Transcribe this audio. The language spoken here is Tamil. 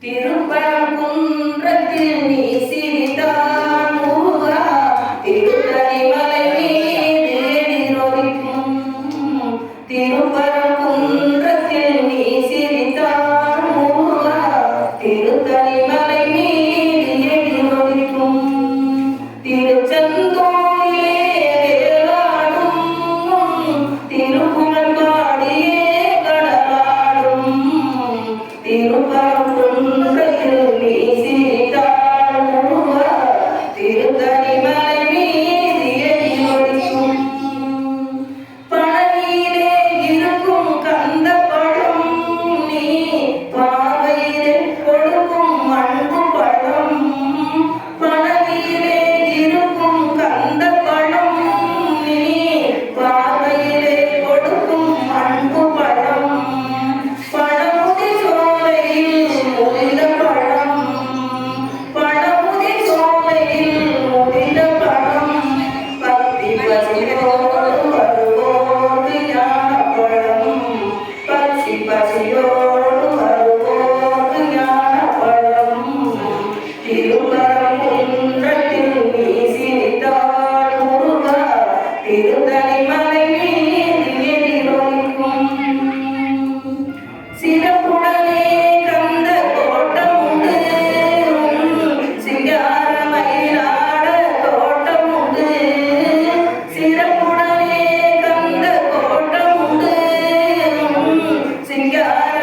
திருப்பரங்குன்றத்தில் நீ சிரித்தால் முருகா திருத்தணி மலை மீது நொதிக்கும். திருப்பரங்குன்றத்தில் நீ சிரித்தால் முருகா திருத்தணி மலை மீது நொதிக்கும். திருச்செந்தூரிலே வேலாடும் திருப்புகழ் பாடியே கடலாடும். திருப்பரங்குன்றத்தில் நீ சிரித்தால் முருகா திருத்தணி மலை மீது நொதிக்கும். பழனியிலே இருக்கும் கந்த பழம் நீ பார்வையிலே கொடுக்கும் அன்பு பழம். பழனியிலே இருக்கும் கந்த பழம் நீ பார்வையிலே கொடுக்கும் அன்பு பழம். பழமுதி சோலையில் முடிந்த பழம். பழமுதி சோலையில் முடிந்த பழம். பக்தி பசியோடு வருவோடு ஞானப்பழம். பக்தி பசியோடு வருவோடு ஞானப்பழம். திருப்பரங்குன்றத்தில் நீ சிரித்தால் முருகா திருத்தணி மலை மீது நொதிக்கும். சிறப்புடனே கந்த தோட்டம் உண்டு. சிங்கார மயிலாட தோட்டம் உண்டு. சிறப்புடனே கந்த தோட்டம் உண்டு. சிங்கார